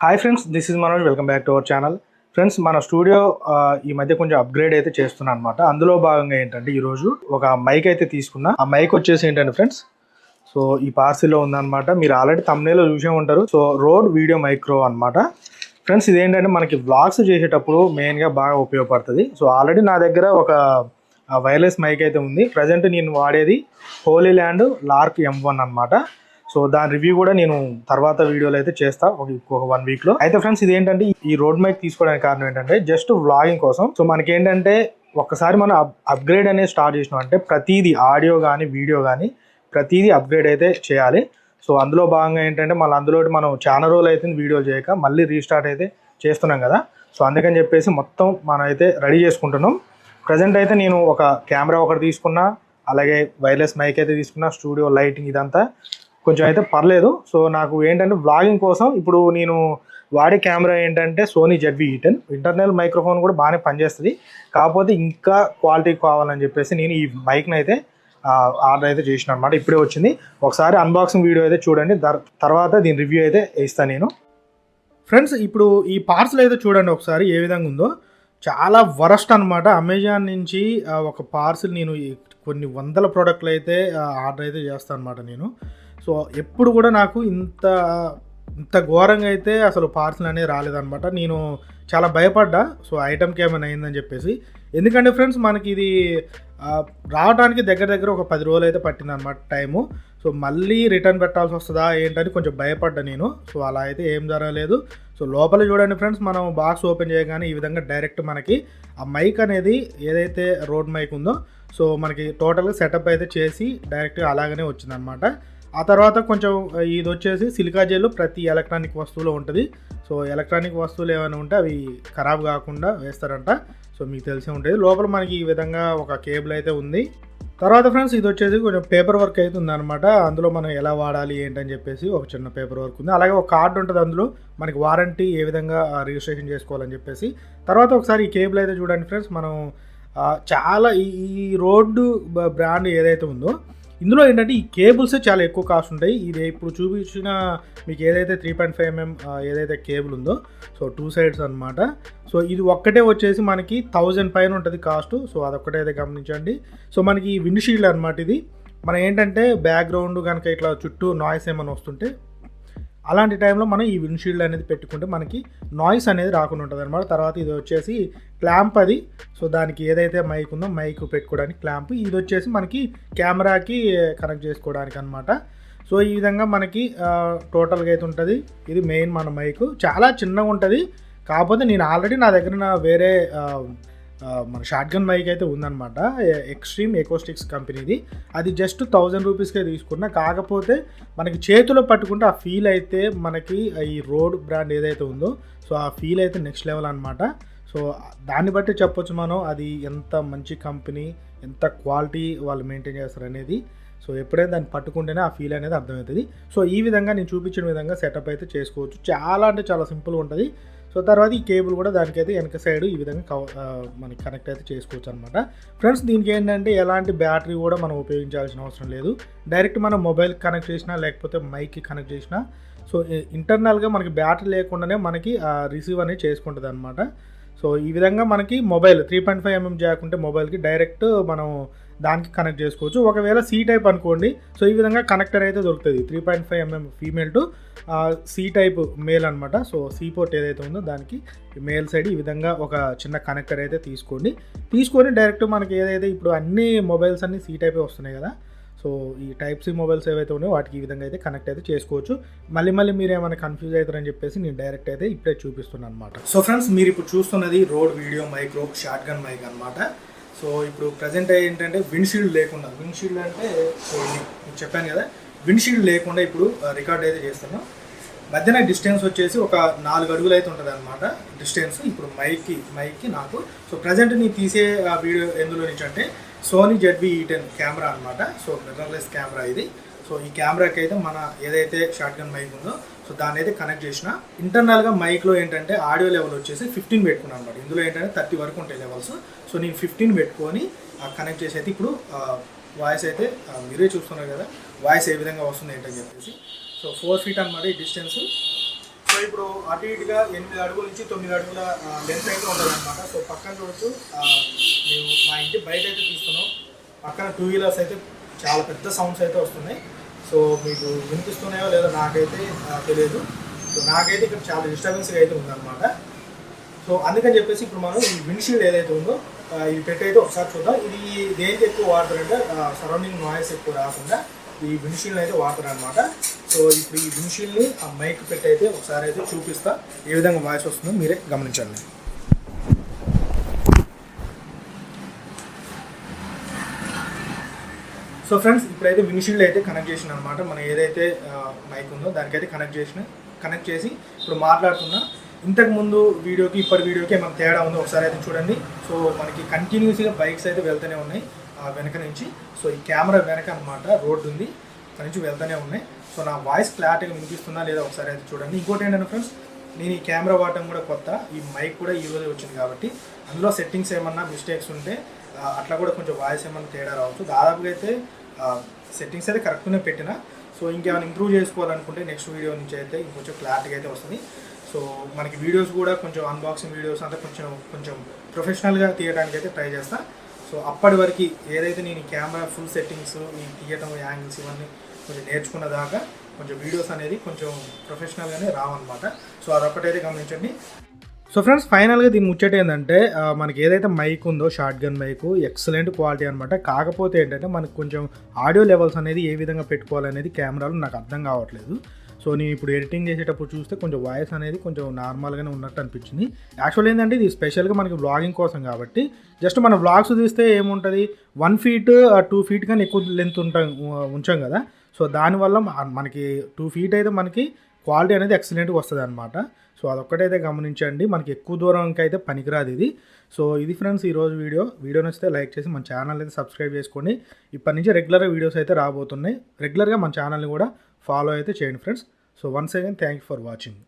Hi friends, this is Manoj. Welcome back to our channel. Friends, మన studio ఈ మధ్య కొంచెం అప్గ్రేడ్ అయితే చేస్తున్నాను అనమాట. అందులో భాగంగా ఏంటంటే ఈరోజు ఒక మైక్ అయితే తీసుకున్నా. ఆ మైక్ వచ్చేసి ఏంటంటే ఫ్రెండ్స్, సో ఈ పార్సిల్లో ఉందన్నమాట. మీరు ఆల్రెడీ థంబ్నెయిల్లో చూసే ఉంటారు. సో రోడ్ వీడియో మైక్రో అనమాట. ఫ్రెండ్స్, ఇదేంటంటే మనకి వ్లాగ్స్ చేసేటప్పుడు మెయిన్గా బాగా ఉపయోగపడుతుంది. సో ఆల్రెడీ నా దగ్గర ఒక వైర్లెస్ మైక్ అయితే ఉంది. ప్రజెంట్ నేను వాడేది హోలీ ల్యాండ్ లార్క్ M1 అనమాట. సో దాని రివ్యూ కూడా నేను తర్వాత వీడియోలో అయితే చేస్తా ఒక 1 వీక్లో. అయితే ఫ్రెండ్స్, ఇది ఏంటంటే ఈ రోడ్ మైక్ తీసుకోవడానికి కారణం ఏంటంటే జస్ట్ వ్లాగింగ్ కోసం. సో మనకేంటంటే ఒక్కసారి మనం అప్గ్రేడ్ అనేది స్టార్ట్ చేసినాం అంటే ప్రతిదీ ఆడియో కానీ వీడియో కానీ ప్రతిదీ అప్గ్రేడ్ అయితే చేయాలి. సో అందులో భాగంగా ఏంటంటే మళ్ళీ అందులో మనం చాలా రోజులు అయితే వీడియోలు చేయక మళ్ళీ రీస్టార్ట్ అయితే చేస్తున్నాం కదా. సో అందుకని చెప్పేసి మొత్తం మనం అయితే రెడీ చేసుకుంటున్నాం. ప్రజెంట్ అయితే నేను ఒక కెమెరా ఒకటి తీసుకున్నా, అలాగే వైర్లెస్ మైక్ అయితే తీసుకున్నా, స్టూడియో లైటింగ్ ఇదంతా కొంచెం అయితే పర్లేదు. సో నాకు ఏంటంటే వ్లాగింగ్ కోసం ఇప్పుడు నేను వాడే కెమెరా ఏంటంటే సోనీ ZV-E10 ఇంటర్నల్ మైక్రోఫోన్ కూడా బాగానే పనిచేస్తుంది. కాకపోతే ఇంకా క్వాలిటీ కావాలని చెప్పేసి నేను ఈ మైక్ని అయితే ఆర్డర్ అయితే చేసిన అనమాట. ఇప్పుడే వచ్చింది. ఒకసారి అన్బాక్సింగ్ వీడియో అయితే చూడండి, తర్వాత దీని రివ్యూ అయితే ఇస్తాను నేను. ఫ్రెండ్స్, ఇప్పుడు ఈ పార్సల్ అయితే చూడండి ఒకసారి ఏ విధంగా ఉందో. చాలా వరస్ట్ అనమాట. అమెజాన్ నుంచి ఒక పార్సిల్ నేను కొన్ని వందల ప్రోడక్ట్లు అయితే ఆర్డర్ అయితే చేస్తాను అనమాట నేను. సో ఎప్పుడు కూడా నాకు ఇంత ఘోరంగా అయితే అసలు పార్సల్ అనేది రాలేదన్నమాట. నేను చాలా భయపడ్డా. సో ఐటమ్కి ఏమైనా అయిందని చెప్పేసి. ఎందుకంటే ఫ్రెండ్స్, మనకి ఇది రావడానికి దగ్గర ఒక 10 రోజులు అయితే పట్టిందన్నమాట టైము. సో మళ్ళీ రిటర్న్ పెట్టాల్సి వస్తుందా ఏంటని కొంచెం భయపడ్డా నేను. సో అలా అయితే ఏం జరగలేదు. సో లోపల చూడండి ఫ్రెండ్స్, మనం బాక్స్ ఓపెన్ చేయగానే ఈ విధంగా డైరెక్ట్ మనకి ఆ మైక్ అనేది ఏదైతే రోడ్ మైక్ ఉందో సో మనకి టోటల్గా సెటప్ అయితే చేసి డైరెక్ట్గా అలాగనే వచ్చిందనమాట. ఆ తర్వాత కొంచెం ఇది వచ్చేసి సిలికా జెల్ ప్రతి ఎలక్ట్రానిక్ వస్తువులో ఉంటుంది. సో ఎలక్ట్రానిక్ వస్తువులు ఏమైనా ఉంటే అవి ఖరాబ్ కాకుండా వేస్తారంట. సో మీకు తెలిసే ఉంటుంది. లోపల మనకి ఈ విధంగా ఒక కేబుల్ అయితే ఉంది. తర్వాత ఫ్రెండ్స్, ఇది వచ్చేసి కొంచెం పేపర్ వర్క్ అయితే ఉందన్నమాట. అందులో మనం ఎలా వాడాలి ఏంటని చెప్పేసి ఒక చిన్న పేపర్ వర్క్ ఉంది. అలాగే ఒక కార్డు ఉంటుంది, అందులో మనకి వారంటీ ఏ విధంగా రిజిస్ట్రేషన్ చేసుకోవాలని చెప్పేసి. తర్వాత ఒకసారి ఈ కేబుల్ అయితే చూడండి ఫ్రెండ్స్, మనం చాలా ఈ రోడ్డు బ్రాండ్ ఏదైతే ఉందో ఇందులో ఏంటంటే ఈ కేబుల్సే చాలా ఎక్కువ కాస్ట్ ఉంటాయి. ఇది ఇప్పుడు చూపించిన మీకు ఏదైతే 3.5mm ఏదైతే కేబుల్ ఉందో సో 2 సైడ్స్ అనమాట. సో ఇది ఒక్కటే వచ్చేసి మనకి 1000 పైన ఉంటుంది కాస్ట్. సో అదొక్కటే అయితే గమనించండి. సో మనకి ఈ విండ్షీల్డ్ అనమాట. ఇది మనం ఏంటంటే బ్యాక్గ్రౌండ్ కనుక ఇట్లా చుట్టూ నాయిస్ ఏమైనా వస్తుంటే అలాంటి టైంలో మనం ఈ విండ్షీల్డ్ అనేది పెట్టుకుంటే మనకి నాయిస్ అనేది రాకుండా ఉంటుంది అనమాట. తర్వాత ఇది వచ్చేసి క్లాంప్ అది. సో దానికి ఏదైతే మైక్ ఉందో మైక్ పెట్టుకోవడానికి క్లాంప్. ఇది వచ్చేసి మనకి కెమెరాకి కనెక్ట్ చేసుకోవడానికి అనమాట. సో ఈ విధంగా మనకి టోటల్గా అయితే ఉంటుంది. ఇది మెయిన్ మన మైక్. చాలా చిన్నగా ఉంటుంది. కాకపోతే నేను ఆల్రెడీ నా దగ్గర వేరే మన షార్ట్ గన్ మైక్ అయితే ఉందన్నమాట. ఎక్స్ట్రీమ్ ఎకోస్టిక్స్ కంపెనీది. అది జస్ట్ 1000 రూపీస్కే తీసుకున్నా. కాకపోతే మనకి చేతిలో పట్టుకుంటే ఆ ఫీల్ అయితే మనకి ఈ రోడ్ బ్రాండ్ ఏదైతే ఉందో సో ఆ ఫీల్ అయితే నెక్స్ట్ లెవెల్ అనమాట. సో దాన్ని బట్టి చెప్పొచ్చు మనం అది ఎంత మంచి కంపెనీ, ఎంత క్వాలిటీ వాళ్ళు మెయింటైన్ చేస్తారు అనేది. సో ఎప్పుడైనా దాన్ని పట్టుకుంటేనే ఆ ఫీల్ అనేది అర్థమవుతుంది. సో ఈ విధంగా నేను చూపించిన విధంగా సెటప్ అయితే చేసుకోవచ్చు. చాలా అంటే చాలా సింపుల్గా ఉంటుంది. సో తర్వాత ఈ కేబుల్ కూడా దానికైతే వెనక సైడ్ ఈ విధంగా మనకి కనెక్ట్ అయితే చేసుకోవచ్చు అనమాట. ఫ్రెండ్స్, దీనికి ఏంటంటే ఎలాంటి బ్యాటరీ కూడా మనం ఉపయోగించాల్సిన అవసరం లేదు. డైరెక్ట్ మనం మొబైల్కి కనెక్ట్ చేసినా లేకపోతే మైక్కి కనెక్ట్ చేసినా సో ఇంటర్నల్గా మనకి బ్యాటరీ లేకుండానే మనకి రిసీవ్ అనేది చేసుకుంటుంది అనమాట. సో ఈ విధంగా మనకి మొబైల్ 3.5mm జాక్ ఉంటే మొబైల్కి డైరెక్ట్ మనం దానికి కనెక్ట్ చేసుకోవచ్చు. ఒకవేళ C టైప్ అనుకోండి. సో ఈ విధంగా కనెక్టర్ అయితే దొరుకుతుంది. 3.5mm female to C type male అనమాట. సో C పోర్ట్ ఏదైతే ఉందో దానికి మేల్ సైడ్ ఈ విధంగా ఒక చిన్న కనెక్టర్ అయితే తీసుకొని డైరెక్ట్ మనకి ఏదైతే ఇప్పుడు అన్ని మొబైల్స్ అన్ని C టైపే వస్తున్నాయి కదా. సో ఈ టైప్ C మొబైల్స్ ఏవైతే ఉన్నాయో వాటికి ఈ విధంగా అయితే కనెక్ట్ అయితే చేసుకోవచ్చు. మళ్ళీ మీరు ఏమైనా కన్ఫ్యూజ్ అవుతారని చెప్పేసి నేను డైరెక్ట్ అయితే ఇప్పుడే చూపిస్తున్నాను అనమాట. సో ఫ్రెండ్స్, మీరు ఇప్పుడు చూస్తున్నది road video micro shotgun mic అనమాట. సో ఇప్పుడు ప్రజెంట్ ఏంటంటే విండ్షీల్డ్ లేకుండా, విండ్షీల్డ్ అంటే సో నేను చెప్పాను కదా, విండ్షీల్డ్ లేకుండా ఇప్పుడు రికార్డ్ అయితే చేస్తున్నాం. మధ్యన డిస్టెన్స్ వచ్చేసి ఒక 4 అడుగులు అయితే ఉంటుంది అనమాట డిస్టెన్స్ ఇప్పుడు మైక్కి నాకు. సో ప్రజెంట్ నేను తీసే వీడియో ఎందులో నుంచి అంటే సోనీ ZV-E10 కెమెరా అనమాట. సో మిర్రర్లెస్ కెమెరా ఇది. సో ఈ కెమెరాకి అయితే మన ఏదైతే షార్ట్ గన్ మైక్ ఉందో సో దాన్ని అయితే కనెక్ట్ చేసిన. ఇంటర్నల్గా మైక్లో ఏంటంటే ఆడియో లెవెల్ వచ్చేసి 15 పెట్టుకున్నాను అనమాట. ఇందులో ఏంటంటే 30 వరకు ఉంటాయి లెవెల్స్. సో నేను 15 పెట్టుకొని కనెక్ట్ చేసి అయితే ఇప్పుడు వాయిస్ అయితే మీరే చూస్తున్నారు కదా వాయిస్ ఏ విధంగా వస్తుంది ఏంటని చెప్పేసి. సో 4 feet అనమాట ఈ డిస్టెన్స్. సో ఇప్పుడు అటు ఇటుగా 8 అడుగుల నుంచి 9 అడుగుల లెంత్ అయితే ఉంటుంది అనమాట. సో పక్కన చూడొచ్చు, మేము మా ఇంటి బయట అయితే తీస్తున్నాం. పక్కన 2 వీలర్స్ అయితే చాలా పెద్ద సౌండ్స్ అయితే వస్తున్నాయి. సో మీకు వినిపిస్తున్నాయో లేదో నాకైతే తెలియదు. సో నాకైతే ఇక్కడ చాలా డిస్టర్బెన్స్గా అయితే ఉందన్నమాట. సో అందుకని చెప్పేసి ఇప్పుడు మనం ఈ విండ్షీల్డ్ ఏదైతే ఉందో ఇది పెట్టయితే ఒకసారి చూద్దాం. ఇది దేనికి ఎక్కువ వాడతారంటే సరౌండింగ్ నాయిస్ ఎక్కువ రాకుండా ఈ విండ్షీల్డ్ అయితే వాడతారు అనమాట. సో ఇప్పుడు ఈ విండ్షీల్డ్ని ఆ మైక్ పెట్టి అయితే ఒకసారి అయితే చూపిస్తా, ఏ విధంగా వాయిస్ వస్తుందో మీరే గమనించండి. సో ఫ్రెండ్స్, ఇప్పుడైతే విండ్షీల్డ్ అయితే కనెక్ట్ చేసిన అనమాట. మనం ఏదైతే మైక్ ఉందో దానికైతే కనెక్ట్ చేసి ఇప్పుడు మాట్లాడుతున్నా. ఇంతకుముందు వీడియోకి ఇప్పటి వీడియోకి ఏమైనా తేడా ఉందో ఒకసారి అయితే చూడండి. సో మనకి కంటిన్యూస్గా బైక్స్ అయితే వెళ్తూనే ఉన్నాయి వెనక నుంచి. సో ఈ కెమెరా వెనక అనమాట రోడ్డు ఉంది, అక్కడి నుంచి వెళ్తూనే ఉన్నాయి. సో నా వాయిస్ క్లారిటీగా వినిపిస్తుందా లేదా ఒకసారి అయితే చూడండి. ఇంకోటి ఏంటంటే ఫ్రెండ్స్, నేను ఈ కెమెరా వాడటం కూడా కొత్త, ఈ మైక్ కూడా ఈ రోజే వచ్చింది కాబట్టి అందులో సెట్టింగ్స్ ఏమన్నా మిస్టేక్స్ ఉంటే అట్లా కూడా కొంచెం వాయిస్ ఏమన్నా తేడా రావచ్చు. దాదాపుగా అయితే సెట్టింగ్స్ అయితే కరెక్ట్గానే పెట్టినా. సో ఇంకేమైనా ఇంప్రూవ్ చేసుకోవాలనుకుంటే నెక్స్ట్ వీడియో నుంచి అయితే ఇంకొంచెం క్లారిటీగా అయితే వస్తుంది. సో మనకి వీడియోస్ కూడా కొంచెం అన్బాక్సింగ్ వీడియోస్ అంతా కొంచెం ప్రొఫెషనల్గా తీయడానికి అయితే ట్రై చేస్తాను. సో అప్పటి వరకు ఏదైతే నేను ఈ కెమెరా ఫుల్ సెట్టింగ్స్, ఈ తీయటం యాంగిల్స్ ఇవన్నీ కొంచెం నేర్చుకున్న దాకా కొంచెం వీడియోస్ అనేది కొంచెం ప్రొఫెషనల్గానే రావన్నమాట. సో అదొక్కటైతే గమనించండి. సో ఫ్రెండ్స్, ఫైనల్గా దీని ముచ్చట ఏంటంటే మనకి ఏదైతే మైక్ ఉందో shotgun mic excellent quality అనమాట. కాకపోతే ఏంటంటే మనకు కొంచెం ఆడియో లెవెల్స్ అనేది ఏ విధంగా పెట్టుకోవాలనేది కెమెరాలో నాకు అర్థం కావట్లేదు. సో నేను ఇప్పుడు ఎడిటింగ్ చేసేటప్పుడు చూస్తే కొంచెం వాయిస్ అనేది కొంచెం నార్మల్గానే ఉన్నట్టు అనిపించింది. యాక్చువల్ ఏంటంటే ఇది స్పెషల్గా మనకి వ్లాగింగ్ కోసం కాబట్టి జస్ట్ మన వ్లాగ్స్ తీస్తే ఏముంటుంది 1 feet 2 feet కానీ ఎక్కువ లెంత్ ఉంచాం కదా. సో దానివల్ల మనకి 2 feet అయితే మనకి క్వాలిటీ అనేది ఎక్సలెంట్గా వస్తుంది అనమాట. సో అదొక్కటైతే గమనించండి, మనకి ఎక్కువ దూరంకి అయితే పనికిరాదు ఇది. సో ఇది ఫ్రెండ్స్ ఈరోజు వీడియో నచ్చితే లైక్ చేసి మన ఛానల్ అయితే సబ్స్క్రైబ్ చేసుకోండి. ఇప్పటి నుంచి రెగ్యులర్గా వీడియోస్ అయితే రాబోతున్నాయి. రెగ్యులర్గా మన ఛానల్ని కూడా ఫాలో అయితే చేయండి friends. So once again thank you for watching.